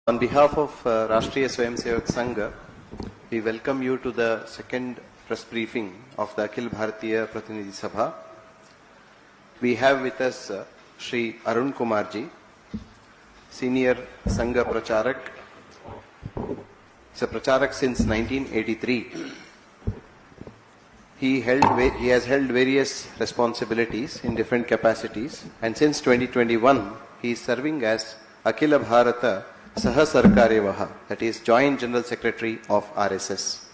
On behalf of Rashtriya Swayamsevak Sangha, we welcome you to the second press briefing of the Akhil Bharatiya Pratinidhi Sabha. We have with us Shri Arun Kumar ji, Senior Sangha Pracharak. He's a Pracharak since 1983. He has held various responsibilities in different capacities, and since 2021 he is serving as Akhila Bharata Saha Sarkaryavaha, that is Joint General Secretary of RSS.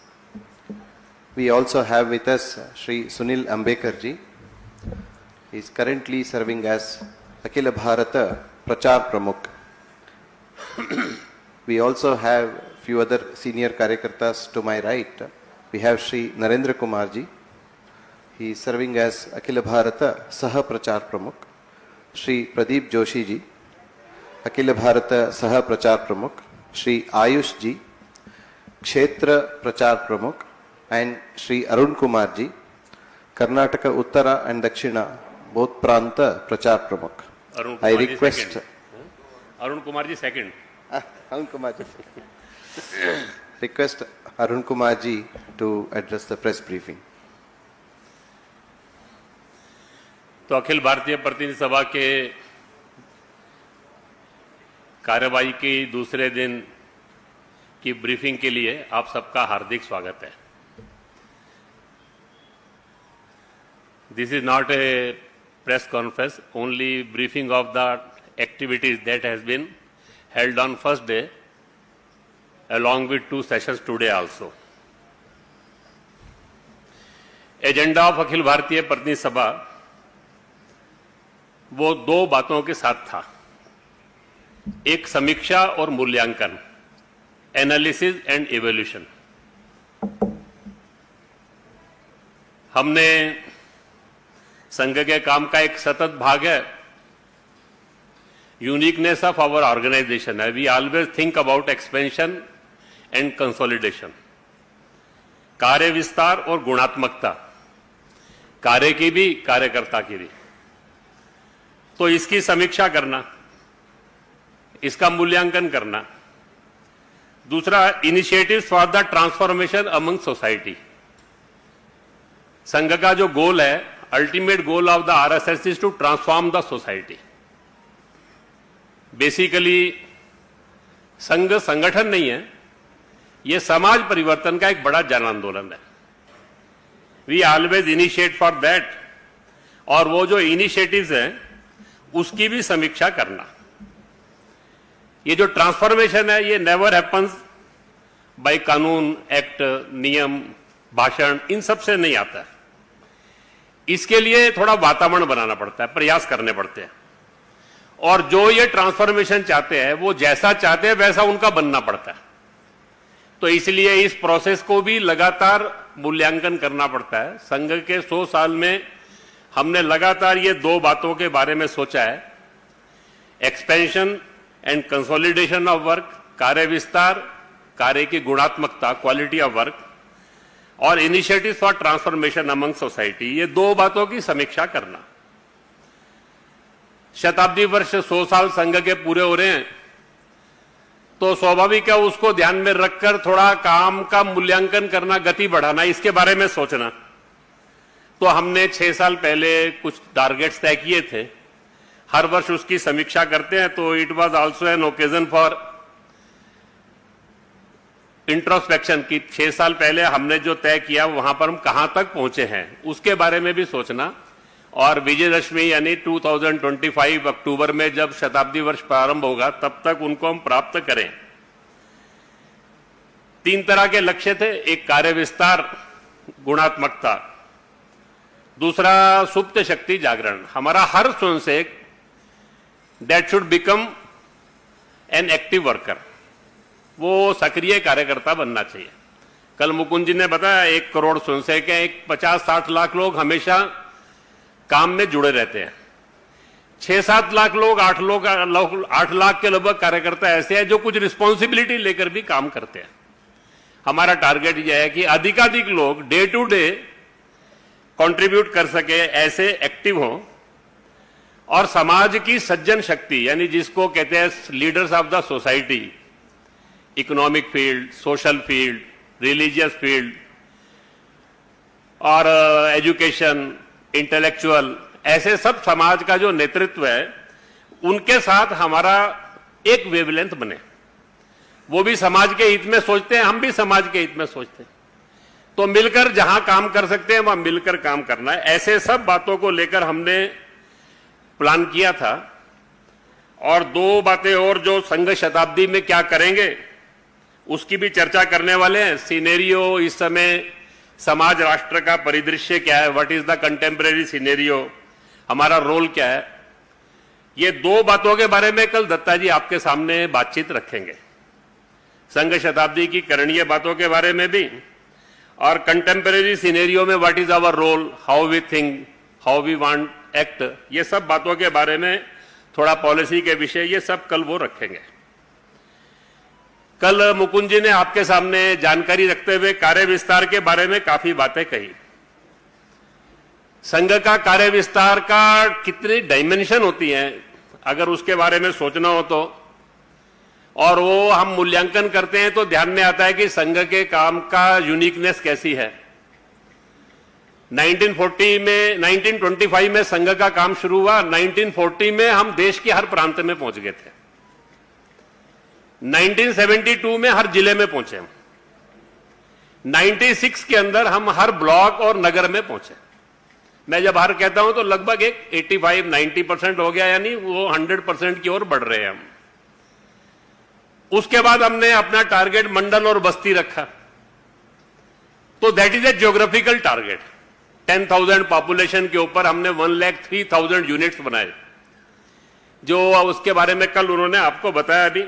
We also have with us Shri Sunil Ambekar ji. He is currently serving as Akhila Bharata Prachar Pramukh. We also have few other senior Karyakartas to my right. We have Shri Narendra Kumar ji. He is serving as Akhila Bharata Saha Prachar Pramukh. Shri Pradeep Joshi ji, Akhila Bharata Saha Prachar Pramukh, Shri Ayush ji, Kshetra Prachar Pramukh, and Shri Arun Kumar ji, Karnataka Uttara and Dakshina, both Pranta Prachar Pramukh. I request Arun Kumar ji second. Arun Kumar ji. Request Arun Kumar ji to address the press briefing. तो अखिल भारतीय प्रतिनिधि सभा के कार्यवाही के दूसरे दिन की briefing के लिए आप सबका हार्दिक स्वागत है. This is not a press conference, only briefing of the activities that has been held on first day along with two sessions today also. Agenda of Akhil Bharatiya Pratinidhi सभा वो दो बातों के साथ था. एक समीक्षा और मूल्यांकन, एनालिसिस एंड इवोल्यूशन. हमने संघ के काम का एक सतत भाग है, यूनिकनेस ऑफ आवर ऑर्गेनाइजेशन है. We always think about expansion and consolidation. कार्य विस्तार और गुणात्मकता, कार्य की भी कार्यकर्ता की भी. तो इसकी समीक्षा करना, इसका मूल्यांकन करना. दूसरा, initiatives for the transformation among society. Sangh का जो गोल है, ultimate goal of the RSS is to transform the society. Basically Sangh संगठन नहीं है, यह समाज परिवर्तन का एक बड़ा जन आंदोलन है. We always initiate for that. और वो जो इनिशिएटिव्स हैं उसकी भी समीक्षा करना. ये जो ट्रांसफॉर्मेशन है, ये नेवर हैपन्स बाय कानून, एक्ट, नियम, भाषण, इन सब से नहीं आता है. इसके लिए थोड़ा वातावरण बनाना पड़ता है, प्रयास करने पड़ते हैं. और जो ये ट्रांसफॉर्मेशन चाहते हैं, वो जैसा चाहते हैं वैसा उनका बनना पड़ता है. तो इसलिए इस प्रोसेस को भी लगातार मूल्यांकन करना पड़ता है. संघ के 100 साल में हमने लगातार ये दो बातों के बारे में सोचा है, expansion and consolidation of work, कार्य विस्तार, कार्य की गुणात्मकता, क्वालिटी ऑफ वर्क, और initiatives for transformation among society. ये दो बातों की समीक्षा करना. शताब्दी वर्ष 100 साल संघ के पूरे हो रहे हैं, तो स्वाभाविक है उसको ध्यान में रखकर थोड़ा काम का मूल्यांकन करना, गति बढ़ाना, इसके बारे में सोचना. तो हमने 6 साल पहले कुछ टारगेट्स तय किए थे. हर वर्ष उसकी समीक्षा करते हैं. तो it was also an occasion for introspection की 6 साल पहले हमने जो तय किया वहां पर हम कहां तक पहुंचे हैं, उसके बारे में भी सोचना. और विजयदशमी यानी 2025 अक्टूबर में जब शताब्दी वर्ष प्रारंभ होगा, तब तक उनको हम प्राप्त करें. 3 तरह के लक्ष्य थे. एक कार्य विस्तार, गुणात्मकता. दूसरा, सुप्त शक्ति जागरण. हमारा हर स्वयंसेवक that should become an active worker, वो सक्रिय कार्यकर्ता बनना चाहिए. कल मुकुंद जी ने बताया 1 करोड़ स्वयंसेवक हैं, 50-60 लाख लोग हमेशा काम में जुड़े रहते हैं. 6-7 लाख लोग, 8 लाख के लगभग कार्यकर्ता ऐसे हैं जो कुछ रिस्पॉन्सिबिलिटी लेकर भी काम करते हैं. हमारा टारगेट यह है कि अधिकाधिक लोग डे टू डे कंट्रीब्यूट कर सके, ऐसे एक्टिव हों और समाज की सज्जन शक्ति यानी जिसको कहते हैं leaders of the society, economic field, social field, religious field और एजुकेशन, इंटेलेक्चुअल, ऐसे सब समाज का जो नेतृत्व है उनके साथ हमारा एक वेवलेंथ बने। वो भी समाज के हित में सोचते हैं, हम भी समाज के हित में सोचते हैं, तो मिलकर जहां काम कर सकते हैं वहां मिलकर काम करना है। ऐसे सब बातों को लेकर हमने प्लान किया था। और दो बातें और जो संघ शताब्दी में क्या करेंगे उसकी भी चर्चा करने वाले हैं। सिनेरियो, इस समय समाज राष्ट्र का परिदृश्य क्या है, what is the contemporary scenario, हमारा रोल क्या है, ये दो बातों के बारे में कल दत्ता जी आपके सामने बातचीत रखेंगे। संघ शताब्दी की करणीय बातों के बारे में भी और कंटेम्परेरी सिनेरियो में what is our role, how we think, how we want act, ये सब बातों के बारे में, थोड़ा पॉलिसी के विषय, ये सब कल वो रखेंगे। कल मुकुंद जी ने आपके सामने जानकारी रखते हुए कार्य विस्तार के बारे में काफी बातें कही। संघ का कार्य विस्तार का कितनी डायमेंशन होती हैं अगर उसके बारे में सोचना हो तो, और वो हम मूल्यांकन करते हैं तो ध्यान में आता है कि संघ के काम का यूनिकनेस कैसी है। 1925 में संघ का काम शुरू हुआ। 1940 में हम देश के हर प्रांत में पहुंच गए थे। 1972 में हर जिले में पहुंचे हम। 96 के अंदर हम हर ब्लॉक और नगर में पहुंचे। मैं जब हर कहता हूं तो लगभग एक 85-90% हो गया, यानी वो 100% की ओर बढ़ रहे हैं हम। उसके बाद हमने अपना टारगेट मंडल और बस्ती रखा, तो that is a geographical target. 10,000 population के ऊपर हमने 1,03,000 यूनिट्स बनाए, जो उसके बारे में कल उन्होंने आपको बताया भी।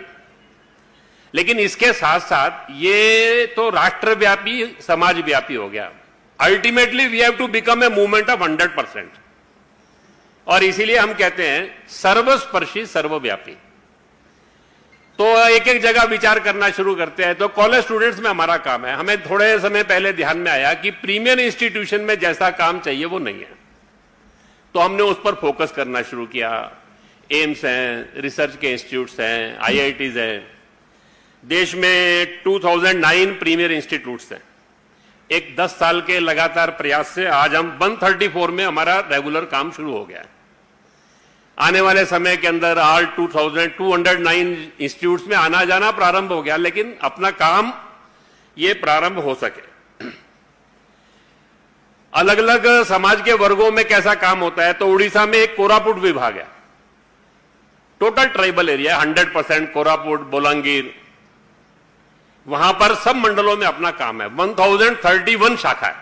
लेकिन इसके साथ साथ ये तो राष्ट्रव्यापी, समाजव्यापी हो गया। Ultimately we have to become a movement of 100%, और इसीलिए हम कहते हैं सर्वस्पर्शी सर्वव्यापी। तो एक एक जगह विचार करना शुरू करते हैं। तो कॉलेज स्टूडेंट्स में हमारा काम है। हमें थोड़े समय पहले ध्यान में आया कि प्रीमियर इंस्टीट्यूशन में जैसा काम चाहिए वो नहीं है, तो हमने उस पर फोकस करना शुरू किया। एम्स हैं, रिसर्च के इंस्टीट्यूट्स हैं, IITs हैं। देश में 2009 प्रीमियर इंस्टीट्यूट्स हैं। एक 10 साल के लगातार प्रयास से आज हम 134 में हमारा रेगुलर काम शुरू हो गया है। आने वाले समय के अंदर ऑल 2,209 इंस्टीट्यूट्स में आना जाना प्रारंभ हो गया, लेकिन अपना काम ये प्रारंभ हो सके। अलग अलग समाज के वर्गों में कैसा काम होता है, तो उड़ीसा में एक कोरापुट विभाग है, total tribal area, 100% Koraput, Bolangir, वहां पर सब मंडलों में अपना काम है। 1031 शाखा है,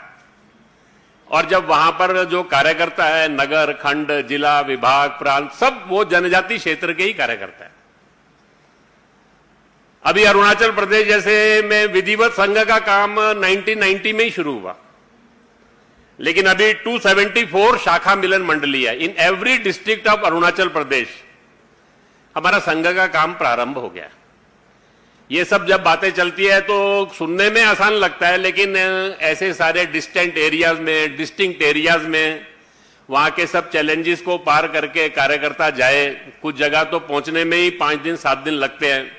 और जब वहां पर जो कार्यकर्ता है, नगर, खंड, जिला, विभाग, प्रांत, सब वो जनजाति क्षेत्र के ही कार्यकर्ता है। अभी अरुणाचल प्रदेश जैसे में विधिवत संघ का काम 1990 में ही शुरू हुआ, लेकिन अभी 274 शाखा मिलन मंडली है। In every district of Arunachal Pradesh हमारा संघ का काम प्रारंभ हो गया। ये सब जब बातें चलती है तो सुनने में आसान लगता है, लेकिन ऐसे सारे डिस्टेंट एरियाज में, डिस्टिंक्ट एरियाज में वहां के सब चैलेंजेस को पार करके कार्यकर्ता जाए। कुछ जगह तो पहुंचने में ही 5 दिन 7 दिन लगते हैं।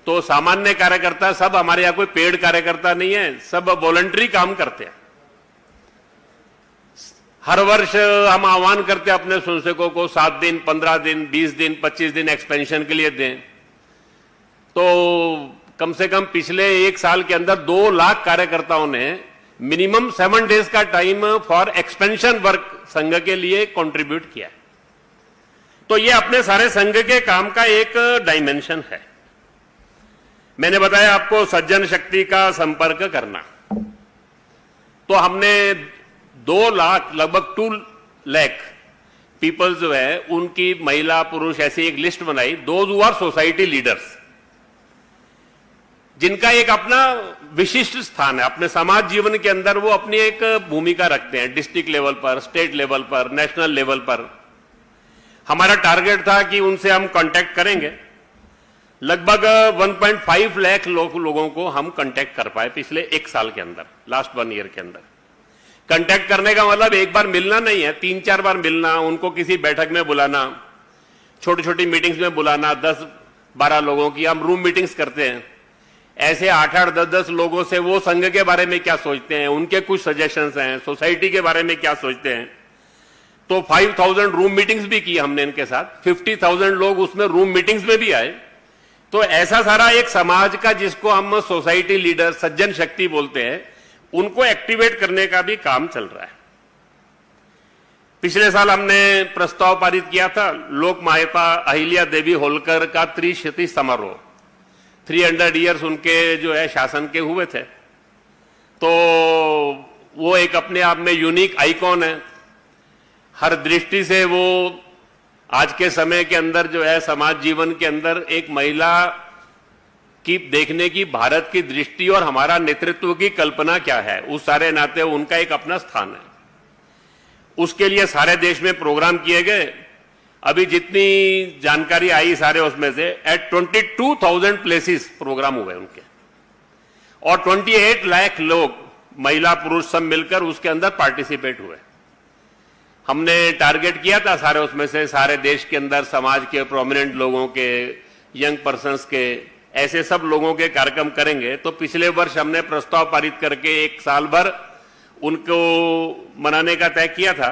तो सामान्य कार्यकर्ता सब, हमारे यहां कोई पेड कार्यकर्ता नहीं है, सब वॉलंटरी काम करते हैं। हर वर्ष हम आह्वान करते हैं अपने स्वयंसेवकों को 7 दिन, 15 दिन, 20 दिन, 25 दिन एक्सपेंशन के लिए दें। तो कम से कम पिछले 1 साल के अंदर 2 लाख कार्यकर्ताओं ने मिनिमम 7 डेज का टाइम फॉर एक्सपेंशन वर्क संघ के लिए कंट्रीब्यूट किया। तो ये अपने सारे संघ के काम का एक डायमेंशन है। मैंने बताया आपको सज्जन शक्ति का संपर्क करना, तो हमने 2 लाख, लगभग 2 लाख पीपल्स जो है उनकी, महिला पुरुष, ऐसी एक लिस्ट बनाई। Those who our society leaders, जिनका एक अपना विशिष्ट स्थान है अपने समाज जीवन के अंदर, वो अपनी एक भूमिका रखते हैं डिस्ट्रिक्ट लेवल पर, स्टेट लेवल पर, नेशनल लेवल पर। हमारा टारगेट था कि उनसे हम कांटेक्ट करेंगे। लगभग 1.5 लाख लोगों को हम कांटेक्ट कर पाए पिछले 1 साल के अंदर, लास्ट 1 ईयर के अंदर। कांटेक्ट करने का मतलब एक बार मिलना नहीं है, 3-4 बार मिलना, उनको किसी बैठक में बुलाना, छोटी छोटी मीटिंग्स में बुलाना, 10-12 लोगों की हम रूम मीटिंग्स करते हैं। ऐसे 8-8, 10-10 लोगों से वो संघ के बारे में क्या सोचते हैं, उनके कुछ सजेशंस हैं, सोसाइटी के बारे में क्या सोचते हैं। तो 5000 रूम मीटिंग्स भी की हमने इनके साथ, 50,000 लोग उसमें रूम मीटिंग्स में भी आए। तो ऐसा सारा एक समाज का, जिसको हम सोसाइटी लीडर, सज्जन शक्ति बोलते हैं, उनको एक्टिवेट करने का भी काम चल रहा है। पिछले साल हमने प्रस्ताव पारित किया था लोक माता अहिल्या देवी होलकर का त्रिशती समारोह, 300 ईयर्स उनके जो है शासन के हुए थे। तो वो एक अपने आप में यूनिक आइकॉन है। हर दृष्टि से वो आज के समय के अंदर जो है समाज जीवन के अंदर एक महिला की देखने की भारत की दृष्टि और हमारा नेतृत्व की कल्पना क्या है, उस सारे नाते उनका एक अपना स्थान है। उसके लिए सारे देश में प्रोग्राम किए गए। अभी जितनी जानकारी आई सारे उसमें से एट 22,000 प्लेसेस प्रोग्राम हुए उनके, और 28 लाख लोग महिला पुरुष सब मिलकर उसके अंदर पार्टिसिपेट हुए। हमने टारगेट किया था सारे उसमें से, सारे देश के अंदर समाज के प्रोमिनेंट लोगों के, यंग पर्सन्स के, ऐसे सब लोगों के कार्यक्रम करेंगे। तो पिछले वर्ष हमने प्रस्ताव पारित करके एक साल भर उनको मनाने का तय किया था।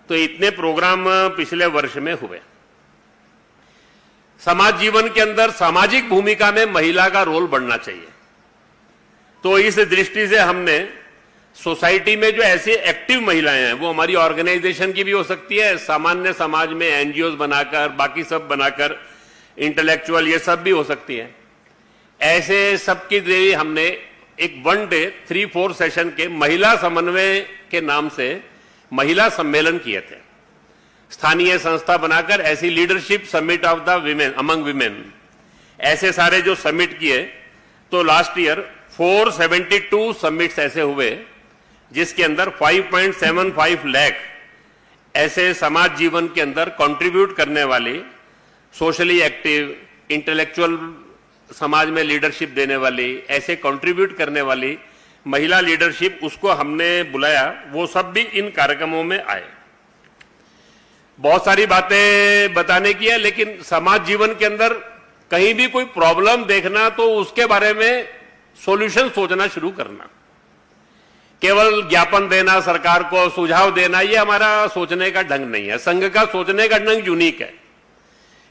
तो इतने प्रोग्राम पिछले वर्ष में हुए। समाज जीवन के अंदर सामाजिक भूमिका में महिला का रोल बढ़ना चाहिए। तो इस दृष्टि से हमने सोसाइटी में जो ऐसी एक्टिव महिलाएं हैं, वो हमारी ऑर्गेनाइजेशन की भी हो सकती है, सामान्य समाज में एनजीओ बनाकर, बाकी सब बनाकर, इंटेलेक्चुअल ये सब भी हो सकती है। ऐसे सबकी लिए हमने एक 1 डे 3-4 सेशन के महिला समन्वय के नाम से महिला सम्मेलन किए थे। स्थानीय संस्था बनाकर ऐसी leadership summit of the women, among women, ऐसे सारे जो समिट किए। तो लास्ट ईयर 472 समिट्स ऐसे हुए, जिसके अंदर 5.75 लाख ऐसे समाज जीवन के अंदर कंट्रीब्यूट करने वाली, सोशली एक्टिव, इंटेलेक्चुअल, समाज में लीडरशिप देने वाली, ऐसे कंट्रीब्यूट करने वाली महिला लीडरशिप, उसको हमने बुलाया। वो सब भी इन कार्यक्रमों में आए। बहुत सारी बातें बताने की है, लेकिन समाज जीवन के अंदर कहीं भी कोई प्रॉब्लम देखना तो उसके बारे में सॉल्यूशन सोचना शुरू करना। केवल ज्ञापन देना, सरकार को सुझाव देना, ये हमारा सोचने का ढंग नहीं है। संघ का सोचने का ढंग यूनिक है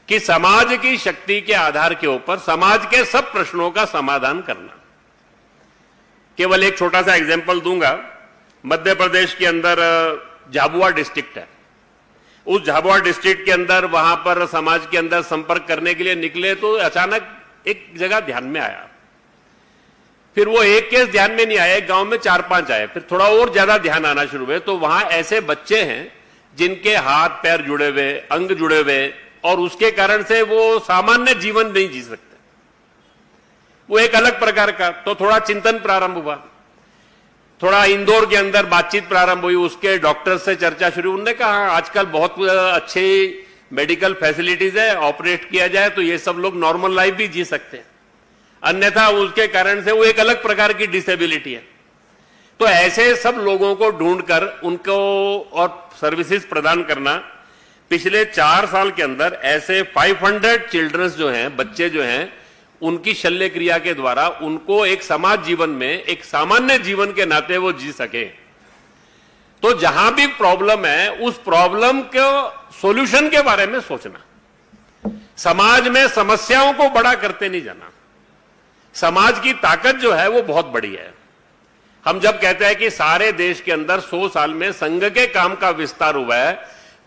कि समाज की शक्ति के आधार के ऊपर समाज के सब प्रश्नों का समाधान करना। केवल एक छोटा सा एग्जांपल दूंगा। मध्य प्रदेश के अंदर झाबुआ डिस्ट्रिक्ट है। उस झाबुआ डिस्ट्रिक्ट के अंदर वहां पर समाज के अंदर संपर्क करने के लिए निकले तो अचानक एक जगह ध्यान में आया। फिर वो एक केस ध्यान में नहीं आया, गांव में 4-5 आए। फिर थोड़ा और ज्यादा ध्यान आना शुरू हुए तो वहां ऐसे बच्चे हैं जिनके हाथ पैर जुड़े हुए, अंग जुड़े हुए, और उसके कारण से वो सामान्य जीवन नहीं जी सकते। वो एक अलग प्रकार का। तो थोड़ा चिंतन प्रारंभ हुआ, थोड़ा इंदौर के अंदर बातचीत प्रारंभ हुई। उसके डॉक्टर से चर्चा शुरू। उन्होंने कहा आजकल बहुत अच्छे मेडिकल फैसिलिटीज है, ऑपरेट किया जाए तो ये सब लोग नॉर्मल लाइफ भी जी सकते हैं, अन्यथा उसके कारण से वो एक अलग प्रकार की डिसेबिलिटी है। तो ऐसे सब लोगों को ढूंढकर उनको और सर्विसेज प्रदान करना। पिछले 4 साल के अंदर ऐसे 500 चिल्ड्रंस जो हैं, बच्चे जो हैं, उनकी शल्य क्रिया के द्वारा उनको एक समाज जीवन में, एक सामान्य जीवन के नाते वो जी सके। तो जहां भी प्रॉब्लम है, उस प्रॉब्लम के सॉल्यूशन के बारे में सोचना। समाज में समस्याओं को बड़ा करते नहीं जाना। समाज की ताकत जो है वो बहुत बड़ी है। हम जब कहते हैं कि सारे देश के अंदर 100 साल में संघ के काम का विस्तार हुआ है,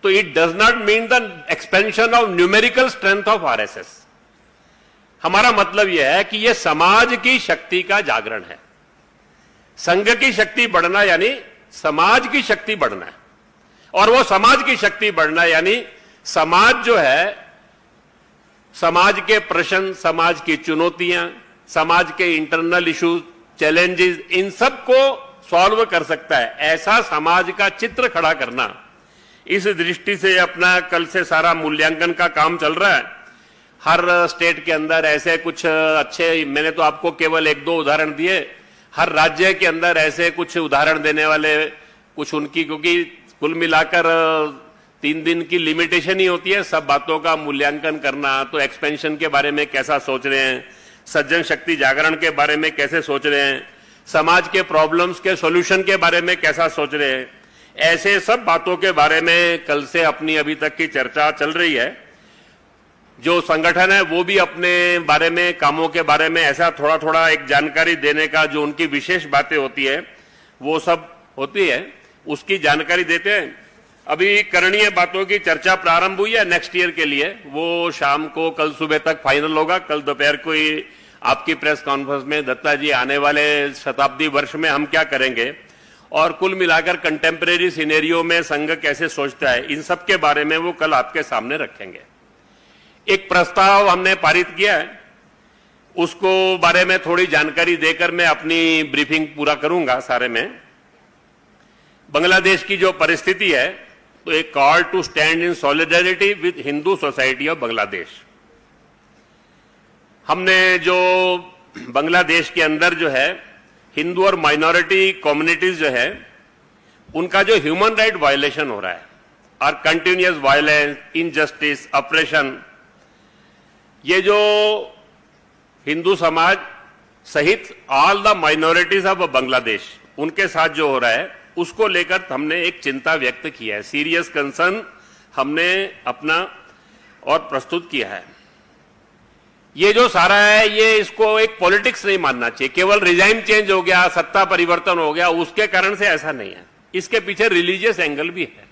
तो it does not mean the expansion of numerical strength of RSS. हमारा मतलब यह है कि यह समाज की शक्ति का जागरण है। संघ की शक्ति बढ़ना यानी समाज की शक्ति बढ़ना है, और वो समाज की शक्ति बढ़ना यानी समाज जो है, समाज के प्रश्न, समाज की चुनौतियां, समाज के इंटरनल इश्यूज, चैलेंजेस, इन सब को सॉल्व कर सकता है। ऐसा समाज का चित्र खड़ा करना, इस दृष्टि से अपना कल से सारा मूल्यांकन का काम चल रहा है। हर स्टेट के अंदर ऐसे कुछ अच्छे, मैंने तो आपको केवल 1-2 उदाहरण दिए, हर राज्य के अंदर ऐसे कुछ उदाहरण देने वाले कुछ उनकी, क्योंकि कुल मिलाकर 3 दिन की लिमिटेशन ही होती है सब बातों का मूल्यांकन करना। तो एक्सपेंशन के बारे में कैसा सोच रहे हैं, सज्जन शक्ति जागरण के बारे में कैसे सोच रहे हैं, समाज के प्रॉब्लम्स के सॉल्यूशन के बारे में कैसा सोच रहे हैं, ऐसे सब बातों के बारे में कल से अपनी अभी तक की चर्चा चल रही है। जो संगठन है वो भी अपने बारे में, कामों के बारे में ऐसा थोड़ा थोड़ा एक जानकारी देने का, जो उनकी विशेष बातें होती है वो सब होती है, उसकी जानकारी देते हैं। अभी करणीय बातों की चर्चा प्रारंभ हुई है नेक्स्ट ईयर के लिए, वो शाम को कल सुबह तक फाइनल होगा। कल दोपहर को ही आपकी प्रेस कॉन्फ्रेंस में दत्ता जी आने वाले शताब्दी वर्ष में हम क्या करेंगे और कुल मिलाकर कंटेम्परेरी सिनेरियो में संघ कैसे सोचता है, इन सब के बारे में वो कल आपके सामने रखेंगे। एक प्रस्ताव हमने पारित किया है, उसको बारे में थोड़ी जानकारी देकर मैं अपनी ब्रीफिंग पूरा करूंगा सारे में। बांग्लादेश की जो परिस्थिति है, तो एक call to stand in solidarity with Hindu society of Bangladesh. हमने जो बांग्लादेश के अंदर जो है हिंदू और माइनॉरिटी कम्युनिटीज जो है, उनका जो ह्यूमन राइट वायलेशन हो रहा है और कंटिन्यूअस वायलेंस, इनजस्टिस, ऑपरेशन, ये जो हिंदू समाज सहित all the minorities of Bangladesh, उनके साथ जो हो रहा है, उसको लेकर हमने एक चिंता व्यक्त किया है। सीरियस कंसर्न हमने अपना और प्रस्तुत किया है। ये जो सारा है, ये इसको एक पॉलिटिक्स नहीं मानना चाहिए, केवल रिजाइम चेंज हो गया, सत्ता परिवर्तन हो गया, उसके कारण से ऐसा नहीं है। इसके पीछे रिलीजियस एंगल भी है,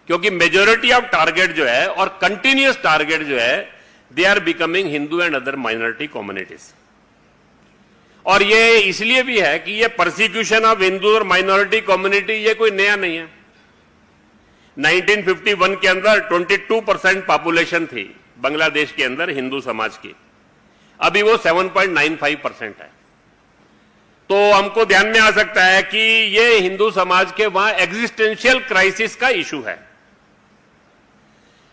क्योंकि मेजोरिटी ऑफ टारगेट जो है और कंटिन्यूअस टारगेट जो है, they are becoming Hindu and other minority communities. और ये इसलिए भी है कि ये परसिक्यूशन ऑफ हिंदू और माइनॉरिटी कम्युनिटी ये कोई नया नहीं है। 1951 के अंदर 22% पॉपुलेशन थी बांग्लादेश के अंदर हिंदू समाज की, अभी वो 7.95% है। तो हमको ध्यान में आ सकता है कि ये हिंदू समाज के वहां एग्जिस्टेंशियल क्राइसिस का इशू है।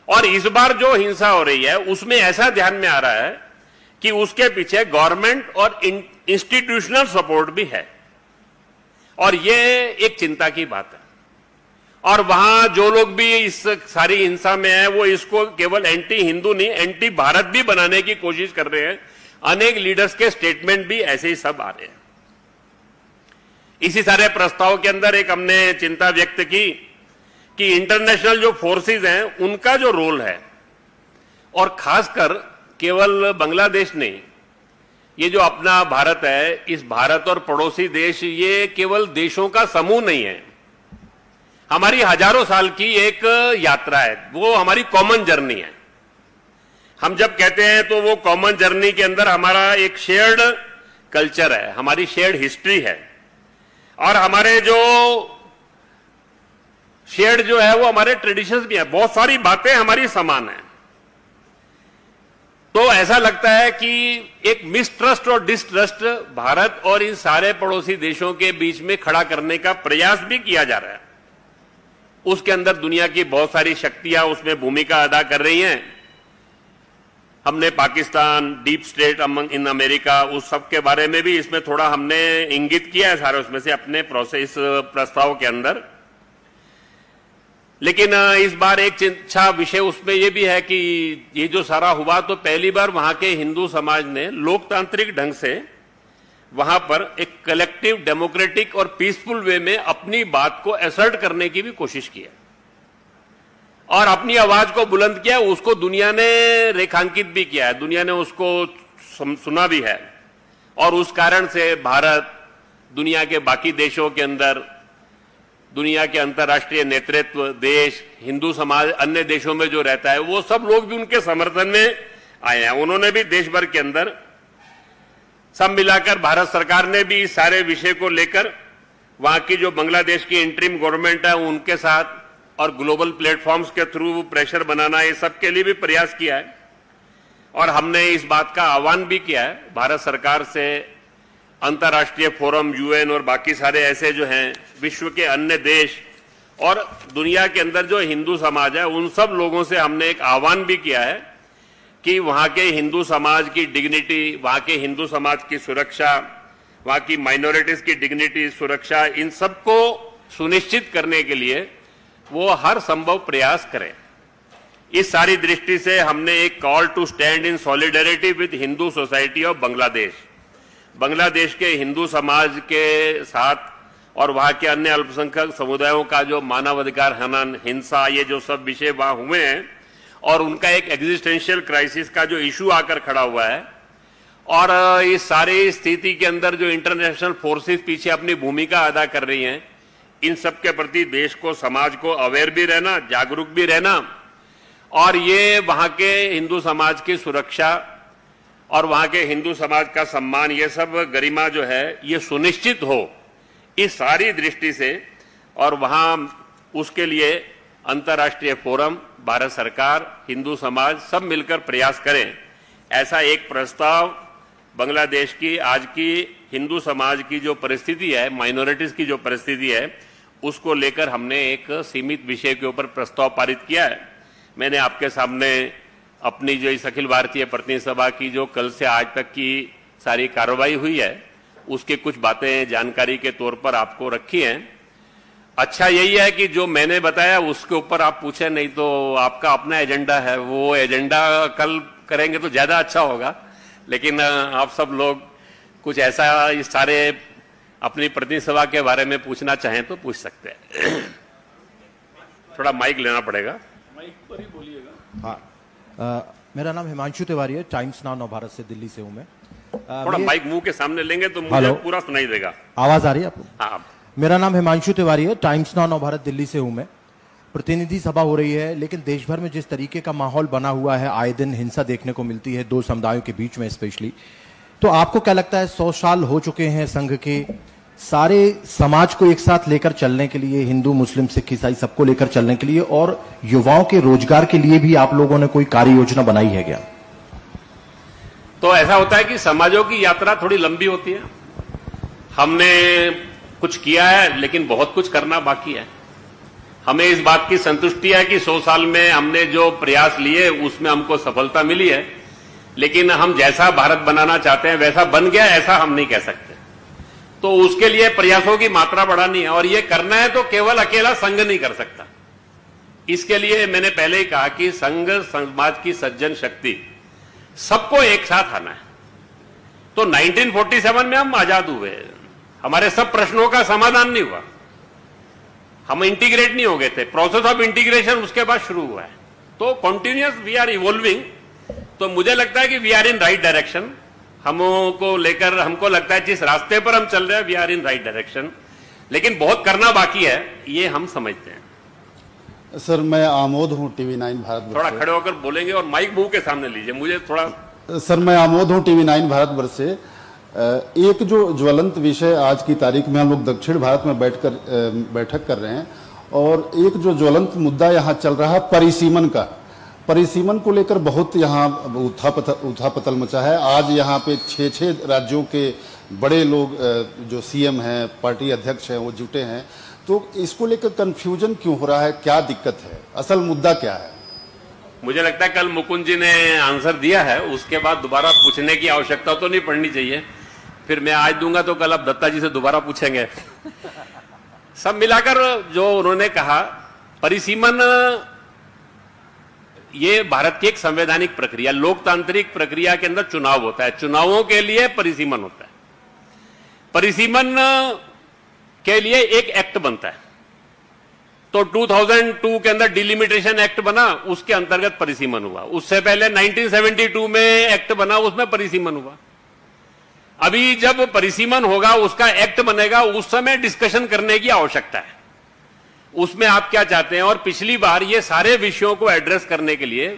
और इस बार जो हिंसा हो रही है, उसमें ऐसा ध्यान में आ रहा है कि उसके पीछे गवर्नमेंट और इंस्टीट्यूशनल सपोर्ट भी है, और ये एक चिंता की बात है। और वहां जो लोग भी इस सारी हिंसा में है, वो इसको केवल एंटी हिंदू नहीं, एंटी भारत भी बनाने की कोशिश कर रहे हैं। अनेक लीडर्स के स्टेटमेंट भी ऐसे ही सब आ रहे हैं। इसी सारे प्रस्ताव के अंदर एक हमने चिंता व्यक्त की कि इंटरनेशनल जो फोर्सेस हैं, उनका जो रोल है, और खासकर केवल बांग्लादेश नहीं, ये जो अपना भारत है, इस भारत और पड़ोसी देश, ये केवल देशों का समूह नहीं है, हमारी हजारों साल की एक यात्रा है, वो हमारी कॉमन जर्नी है। हम जब कहते हैं तो वो कॉमन जर्नी के अंदर हमारा एक शेयर्ड कल्चर है, हमारी शेयर्ड हिस्ट्री है, और हमारे जो शेयर्ड जो है वो हमारे ट्रेडिशंस भी है, बहुत सारी बातें हमारी समान है। तो ऐसा लगता है कि एक मिसट्रस्ट और डिस्ट्रस्ट भारत और इन सारे पड़ोसी देशों के बीच में खड़ा करने का प्रयास भी किया जा रहा है। उसके अंदर दुनिया की बहुत सारी शक्तियां उसमें भूमिका अदा कर रही हैं। हमने Pakistan, deep state in America, उस सब के बारे में भी इसमें थोड़ा हमने इंगित किया है सारे उसमें से अपने प्रोसेस प्रस्ताव के अंदर। लेकिन इस बार एक चिंता विषय उसमें यह भी है कि ये जो सारा हुआ, तो पहली बार वहां के हिंदू समाज ने लोकतांत्रिक ढंग से वहां पर एक कलेक्टिव डेमोक्रेटिक और पीसफुल वे में अपनी बात को असर्ट करने की भी कोशिश की है, और अपनी आवाज को बुलंद किया। उसको दुनिया ने रेखांकित भी किया है, दुनिया ने उसको सुना भी है, और उस कारण से भारत दुनिया के बाकी देशों के अंदर, दुनिया के अंतर्राष्ट्रीय नेतृत्व, देश, हिंदू समाज अन्य देशों में जो रहता है, वो सब लोग भी उनके समर्थन में आए हैं। उन्होंने भी देश भर के अंदर सब मिलाकर, भारत सरकार ने भी इस सारे विषय को लेकर वहां की जो बांग्लादेश की इंटरिम गवर्नमेंट है उनके साथ, और ग्लोबल प्लेटफॉर्म्स के थ्रू प्रेशर बनाना, ये सब के लिए भी प्रयास किया है। और हमने इस बात का आह्वान भी किया है भारत सरकार से, अंतर्राष्ट्रीय फोरम, यूएन और बाकी सारे ऐसे जो हैं विश्व के अन्य देश और दुनिया के अंदर जो हिंदू समाज है, उन सब लोगों से हमने एक आह्वान भी किया है कि वहां के हिंदू समाज की डिग्निटी, वहां के हिंदू समाज की सुरक्षा, वहां की माइनॉरिटीज की डिग्निटी, सुरक्षा, इन सबको सुनिश्चित करने के लिए वो हर संभव प्रयास करें। इस सारी दृष्टि से हमने एक call to stand in solidarity with Hindu society of Bangladesh के हिंदू समाज के साथ और वहां के अन्य अल्पसंख्यक समुदायों का जो मानवाधिकार हनन, हिंसा, ये जो सब विषय वहां हुए हैं और उनका एक एग्जिस्टेंशियल क्राइसिस का जो इशू आकर खड़ा हुआ है, और इस सारी स्थिति के अंदर जो इंटरनेशनल फोर्सेस पीछे अपनी भूमिका अदा कर रही हैं, इन सब के प्रति देश को, समाज को अवेयर भी रहना, जागरूक भी रहना, और ये वहां के हिंदू समाज की सुरक्षा और वहां के हिंदू समाज का सम्मान, ये सब गरिमा जो है ये सुनिश्चित हो, इस सारी दृष्टि से, और वहां उसके लिए अंतर्राष्ट्रीय फोरम, भारत सरकार, हिंदू समाज सब मिलकर प्रयास करें, ऐसा एक प्रस्ताव बांग्लादेश की आज की हिंदू समाज की जो परिस्थिति है, माइनॉरिटीज की जो परिस्थिति है, उसको लेकर हमने एक सीमित विषय के ऊपर प्रस्ताव पारित किया है। मैंने आपके सामने अपनी जो इस अखिल भारतीय प्रतिनिधि सभा की जो कल से आज तक की सारी कार्रवाई हुई है, उसके कुछ बातें जानकारी के तौर पर आपको रखी हैं। अच्छा यही है कि जो मैंने बताया उसके ऊपर आप पूछे, नहीं तो आपका अपना एजेंडा है, वो एजेंडा कल करेंगे तो ज्यादा अच्छा होगा। लेकिन आप सब लोग कुछ ऐसा इस सारे अपनी प्रतिनिधि सभा के बारे में पूछना चाहें तो पूछ सकते हैं। थोड़ा माइक लेना पड़ेगा, माइक पर ही बोलिएगा। हाँ, मेरा नाम हिमांशु तिवारी है, टाइम्स नाउ नव भारत से दिल्ली से हूं मैं। थोड़ा माइक मुंह के सामने लेंगे तो मुझे पूरा सुनाई देगा। आवाज आ रही है आपको? हाँ। मेरा नाम हिमांशु तिवारी है, टाइम्स नाउ नव भारत दिल्ली से हूं मैं। प्रतिनिधि सभा हो रही है, लेकिन देश भर में जिस तरीके का माहौल बना हुआ है, आए दिन हिंसा देखने को मिलती है, दो समुदायों के बीच में स्पेशली, तो आपको क्या लगता है 100 साल हो चुके हैं संघ के, सारे समाज को एक साथ लेकर चलने के लिए, हिंदू, मुस्लिम, सिख, ईसाई सबको लेकर चलने के लिए, और युवाओं के रोजगार के लिए भी आप लोगों ने कोई कार्य योजना बनाई है क्या? तो ऐसा होता है कि समाजों की यात्रा थोड़ी लंबी होती है। हमने कुछ किया है लेकिन बहुत कुछ करना बाकी है। हमें इस बात की संतुष्टि है कि 100 साल में हमने जो प्रयास लिए उसमें हमको सफलता मिली है, लेकिन हम जैसा भारत बनाना चाहते हैं वैसा बन गया ऐसा हम नहीं कह सकते। तो उसके लिए प्रयासों की मात्रा बढ़ानी है, और ये करना है तो केवल अकेला संघ नहीं कर सकता। इसके लिए मैंने पहले ही कहा कि संघ समाज की सज्जन शक्ति, सबको एक साथ आना है। तो 1947 में हम आजाद हुए, हमारे सब प्रश्नों का समाधान नहीं हुआ, हम इंटीग्रेट नहीं हो गए थे, प्रोसेस ऑफ इंटीग्रेशन उसके बाद शुरू हुआ है। तो कॉन्टिन्यूअस वी आर इवॉल्विंग। तो मुझे लगता है कि we are in right direction. हमको लेकर हमको लगता है जिस रास्ते पर हम चल रहे हैं we are in right direction, लेकिन बहुत करना बाकी है, ये हम समझते हैं। सर मैं आमोद हूं TV9 भारत। थोड़ा खड़े होकर बोलेंगे और माइक मुंह के सामने लीजिए, मुझे थोड़ा। सर मैं आमोद हूं TV9 भारतवर्ष से। एक जो ज्वलंत विषय आज की तारीख में हम लोग दक्षिण भारत में बैठक कर रहे हैं, और एक जो ज्वलंत मुद्दा यहाँ चल रहा है परिसीमन का, परिसीमन को लेकर बहुत यहाँ उथापतल मचा है। आज यहाँ पे 6 राज्यों के बड़े लोग जो CM हैं, पार्टी अध्यक्ष हैं, वो जुटे हैं। तो इसको लेकर कंफ्यूजन क्यों हो रहा है, क्या दिक्कत है, असल मुद्दा क्या है? मुझे लगता है कल मुकुंद जी ने आंसर दिया है, उसके बाद दोबारा पूछने की आवश्यकता तो नहीं पड़नी चाहिए। फिर मैं आज दूंगा तो कल आप दत्ता जी से दोबारा पूछेंगे। सब मिलाकर जो उन्होंने कहा, परिसीमन ये भारत की एक संवैधानिक प्रक्रिया, लोकतांत्रिक प्रक्रिया के अंदर चुनाव होता है, चुनावों के लिए परिसीमन होता है। परिसीमन के लिए एक एक्ट बनता है। तो 2002 के अंदर डिलिमिटेशन एक्ट बना, उसके अंतर्गत परिसीमन हुआ। उससे पहले 1972 में एक्ट बना, उसमें परिसीमन हुआ। अभी जब परिसीमन होगा, उसका एक्ट बनेगा, उस समय डिस्कशन करने की आवश्यकता है, उसमें आप क्या चाहते हैं। और पिछली बार ये सारे विषयों को एड्रेस करने के लिए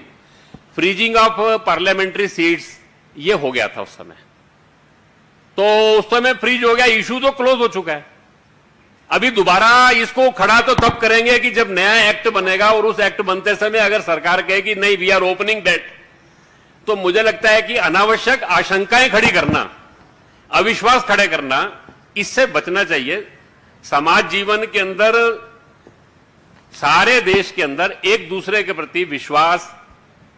फ्रीजिंग ऑफ पार्लियामेंट्री सीट्स ये हो गया था उस समय। तो उस समय फ्रीज हो गया, इशू तो क्लोज हो चुका है। अभी दोबारा इसको खड़ा तो तब करेंगे कि जब नया एक्ट बनेगा, और उस एक्ट बनते समय अगर सरकार कहे कि नहीं वी आर ओपनिंग दैट, तो मुझे लगता है कि अनावश्यक आशंकाएं खड़ी करना, अविश्वास खड़े करना, इससे बचना चाहिए। समाज जीवन के अंदर, सारे देश के अंदर एक दूसरे के प्रति विश्वास,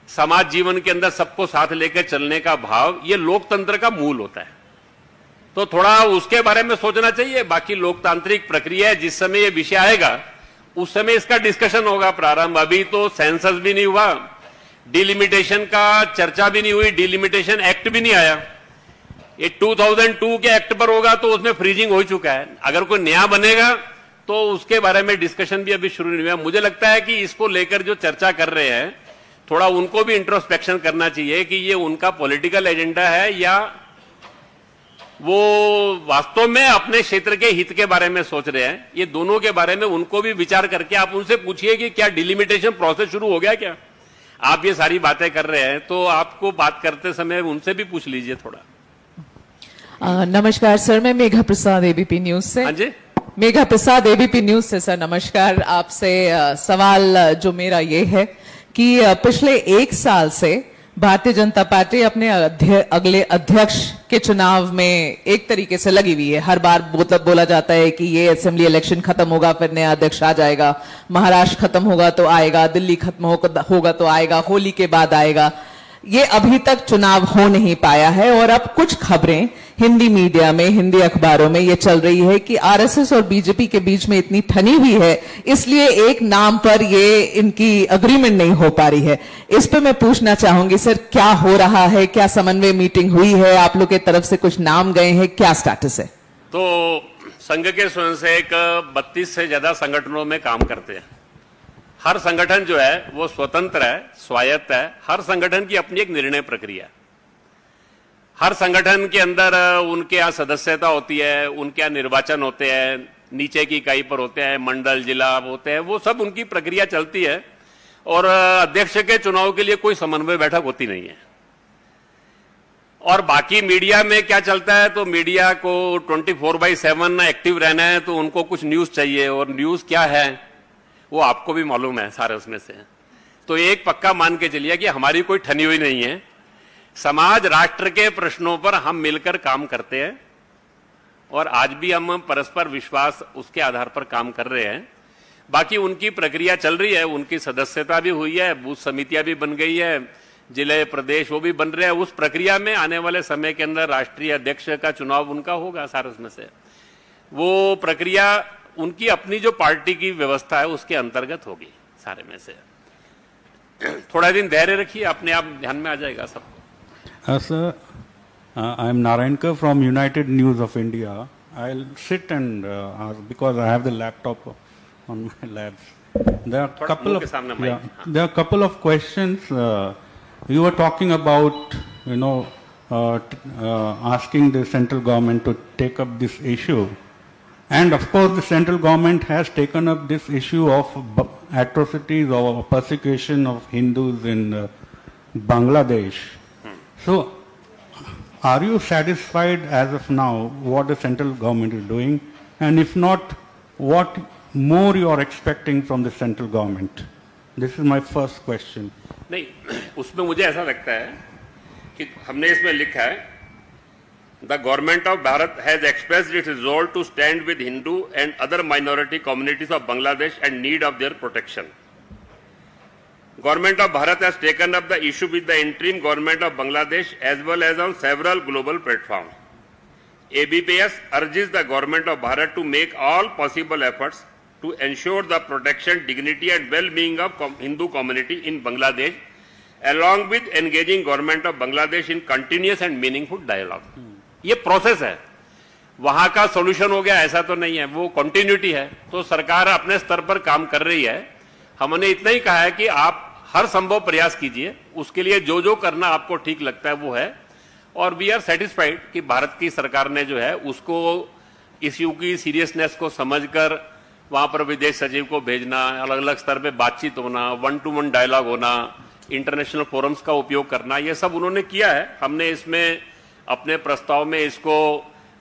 समाज जीवन के अंदर सबको साथ लेकर चलने का भाव, ये लोकतंत्र का मूल होता है। तो थोड़ा उसके बारे में सोचना चाहिए। बाकी लोकतांत्रिक प्रक्रिया है, जिस समय ये विषय आएगा उस समय इसका डिस्कशन होगा प्रारंभ। अभी तो सेंसस भी नहीं हुआ, डिलिमिटेशन का चर्चा भी नहीं हुई, डिलिमिटेशन एक्ट भी नहीं आया। ये 2002 के एक्ट पर होगा तो उसमें फ्रीजिंग हो चुका है। अगर कोई नया बनेगा तो उसके बारे में डिस्कशन भी अभी शुरू नहीं हुआ। मुझे लगता है कि इसको लेकर जो चर्चा कर रहे हैं, थोड़ा उनको भी इंट्रोस्पेक्शन करना चाहिए कि ये उनका पॉलिटिकल एजेंडा है या वो वास्तव में अपने क्षेत्र के हित के बारे में सोच रहे हैं। ये दोनों के बारे में उनको भी विचार करके आप उनसे पूछिए कि क्या डिलिमिटेशन प्रोसेस शुरू हो गया क्या। आप ये सारी बातें कर रहे हैं तो आपको बात करते समय उनसे भी पूछ लीजिए थोड़ा। नमस्कार सर, मैं मेघा प्रसाद एबीपी न्यूज से। हाँ जी, मेघा प्रसाद एबीपी न्यूज से सर नमस्कार। आपसे सवाल जो मेरा ये है कि पिछले 1 साल से भारतीय जनता पार्टी अपने अगले अध्यक्ष के चुनाव में एक तरीके से लगी हुई है। हर बार बोला जाता है कि ये असेंबली इलेक्शन खत्म होगा फिर नया अध्यक्ष आ जाएगा, महाराष्ट्र खत्म होगा तो आएगा, दिल्ली खत्म होगा तो आएगा, होली के बाद आएगा। ये अभी तक चुनाव हो नहीं पाया है और अब कुछ खबरें हिंदी मीडिया में, हिंदी अखबारों में ये चल रही है कि आरएसएस और बीजेपी के बीच में इतनी ठनी हुई है, इसलिए एक नाम पर ये इनकी अग्रीमेंट नहीं हो पा रही है। इस पे मैं पूछना चाहूंगी सर, क्या हो रहा है, क्या समन्वय मीटिंग हुई है, आप लोग की तरफ से कुछ नाम गए हैं, क्या स्टेटस है? तो संघ के स्वयंसेवक 32 से ज्यादा संगठनों में काम करते हैं। हर संगठन जो है वो स्वतंत्र है, स्वायत्त है। हर संगठन की अपनी एक निर्णय प्रक्रिया। हर संगठन के अंदर उनके यहाँ सदस्यता होती है, उनके यहाँ निर्वाचन होते हैं, नीचे की इकाई पर होते हैं, मंडल, जिला होते हैं, वो सब उनकी प्रक्रिया चलती है। और अध्यक्ष के चुनाव के लिए कोई समन्वय बैठक होती नहीं है। और बाकी मीडिया में क्या चलता है, तो मीडिया को 24/7 एक्टिव रहना है, तो उनको कुछ न्यूज चाहिए। और न्यूज क्या है वो आपको भी मालूम है सारे उसमें से। तो एक पक्का मान के चलिए कि हमारी कोई ठनी हुई नहीं है। समाज राष्ट्र के प्रश्नों पर हम मिलकर काम करते हैं और आज भी हम परस्पर विश्वास उसके आधार पर काम कर रहे हैं। बाकी उनकी प्रक्रिया चल रही है, उनकी सदस्यता भी हुई है, बूथ समितियां भी बन गई है, जिले प्रदेश वो भी बन रहे हैं। उस प्रक्रिया में आने वाले समय के अंदर राष्ट्रीय अध्यक्ष का चुनाव उनका होगा सारे उसमें से। वो प्रक्रिया उनकी अपनी जो पार्टी की व्यवस्था है उसके अंतर्गत होगी सारे में से। थोड़ा दिन धैर्य रखिए, अपने आप ध्यान में आ जाएगा सबको। Sir, I am Narayankar from United News of India. I'll sit and ask because I have the laptop on my laps. There are a couple of questions. You were talking about, asking the central government to take up this issue. And of course, the central government has taken up this issue of atrocities or persecution of Hindus in Bangladesh. So, are you satisfied as of now what the central government is doing? And if not, what more you are expecting from the central government? This is my first question. नहीं, उसमें मुझे ऐसा लगता है कि हमने इसमें लिखा है, The government of Bharat has expressed its resolve to stand with Hindu and other minority communities of Bangladesh and need of their protection. Government of Bharat has taken up the issue with the interim government of Bangladesh as well as on several global platforms. ABPS urges the government of Bharat to make all possible efforts to ensure the protection, dignity and well-being of Hindu community in Bangladesh, along with engaging government of Bangladesh in continuous and meaningful dialogue. ये process है, वहां का solution हो गया ऐसा तो नहीं है, वो कंटिन्यूटी है। तो सरकार अपने स्तर पर काम कर रही है। हमने इतना ही कहा है कि आप हर संभव प्रयास कीजिए, उसके लिए जो जो करना आपको ठीक लगता है वो है। और वी आर सेटिस्फाइड कि भारत की सरकार ने जो है उसको इश्यू की सीरियसनेस को समझकर वहां पर विदेश सचिव को भेजना, अलग अलग स्तर पे बातचीत होना, 1-to-1 डायलॉग होना, इंटरनेशनल फोरम्स का उपयोग करना, ये सब उन्होंने किया है। हमने इसमें अपने प्रस्ताव में इसको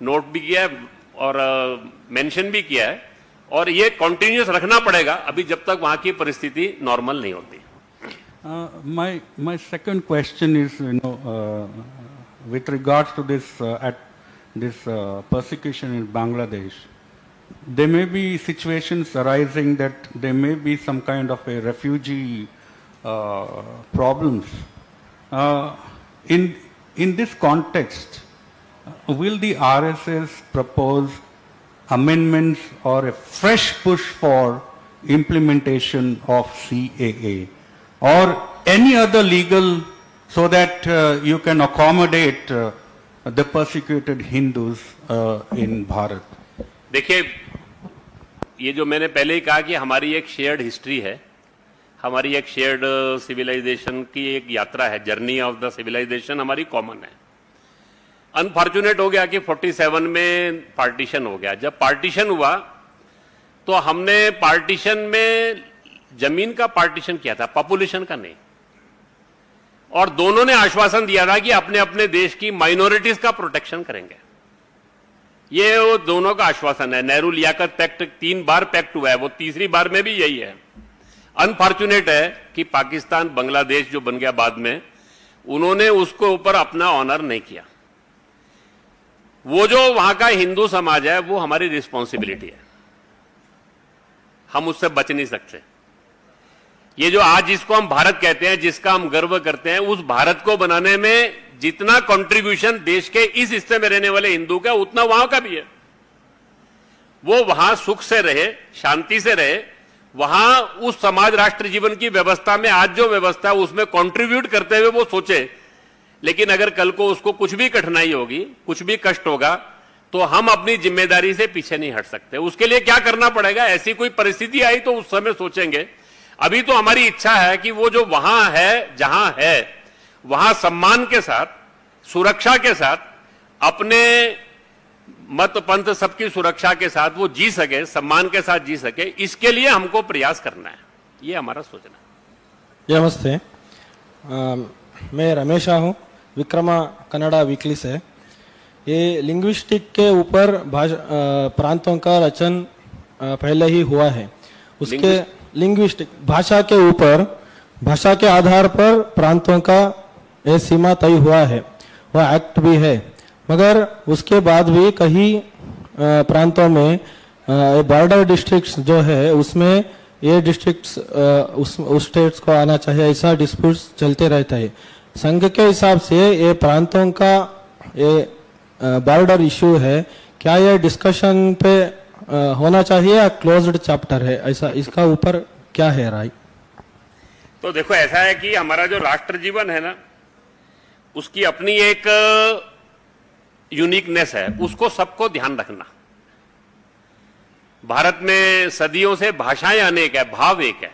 नोट भी किया है और मेंशन भी किया है। और ये कंटिन्यूस रखना पड़ेगा अभी जब तक वहां की परिस्थिति नॉर्मल नहीं होती। My second question is, with regards to this persecution in Bangladesh, there may be situations arising that there may be some kind of a refugee problems. In this context, will the RSS propose amendments or a fresh push for implementation of CAA or any other legal so that you can accommodate the persecuted Hindus in Bharat? देखिए, ये जो मैंने पहले ही कहा कि हमारी एक shared history है, हमारी एक शेयर्ड सिविलाइजेशन की एक यात्रा है, जर्नी ऑफ द सिविलाइजेशन हमारी कॉमन है। अनफॉर्चुनेट हो गया कि 47 में पार्टीशन हो गया। जब पार्टीशन हुआ तो हमने पार्टीशन में जमीन का पार्टीशन किया था, पॉपुलेशन का नहीं। और दोनों ने आश्वासन दिया था कि अपने अपने देश की माइनॉरिटीज का प्रोटेक्शन करेंगे। ये वो दोनों का आश्वासन है। नेहरू लियाकत पैक्ट 3 बार पैक्ट हुआ है, वो तीसरी बार में भी यही है। अनफॉर्चुनेट है कि पाकिस्तान बांग्लादेश जो बन गया बाद में, उन्होंने उसको ऊपर अपना ऑनर नहीं किया। वो जो वहां का हिंदू समाज है वो हमारी रिस्पॉन्सिबिलिटी है, हम उससे बच नहीं सकते। ये जो आज जिसको हम भारत कहते हैं, जिसका हम गर्व करते हैं, उस भारत को बनाने में जितना कंट्रीब्यूशन देश के इस हिस्से में रहने वाले हिंदू का, उतना वहां का भी है। वो वहां सुख से रहे, शांति से रहे, वहां उस समाज राष्ट्र जीवन की व्यवस्था में आज जो व्यवस्था है उसमें कंट्रीब्यूट करते हुए वो सोचे। लेकिन अगर कल को उसको कुछ भी कठिनाई होगी, कुछ भी कष्ट होगा, तो हम अपनी जिम्मेदारी से पीछे नहीं हट सकते। उसके लिए क्या करना पड़ेगा, ऐसी कोई परिस्थिति आई तो उस समय सोचेंगे। अभी तो हमारी इच्छा है कि वो जो वहां है, जहां है, वहां सम्मान के साथ, सुरक्षा के साथ, अपने मत पंथ सबकी सुरक्षा के साथ वो जी सके, सम्मान के साथ जी सके। इसके लिए हमको प्रयास करना है, ये हमारा सोचना है। नमस्ते, मैं रमेश हूँ, विक्रमा कन्नड़ा वीकली से। ये लिंग्विस्टिक के ऊपर प्रांतों का रचन पहले ही हुआ है। उसके लिंग्विस्टिक भाषा के ऊपर, भाषा के आधार पर प्रांतों का ये सीमा तय हुआ है, वह एक्ट भी है। मगर उसके बाद भी कई प्रांतों में बॉर्डर डिस्ट्रिक्ट्स जो है उसमें ये डिस्ट्रिक्ट्स उस स्टेट्स को आना चाहिए, ऐसा डिस्प्यूट्स चलते रहता है। संघ के हिसाब से ये प्रांतों का ये बॉर्डर इश्यू है, क्या ये डिस्कशन पे होना चाहिए या क्लोज्ड चैप्टर है, ऐसा इसका ऊपर क्या है राय? तो देखो, ऐसा है कि हमारा जो राष्ट्र जीवन है ना, उसकी अपनी एक यूनिकनेस है, उसको सबको ध्यान रखना। भारत में सदियों से भाषाएं अनेक है, भाव एक है।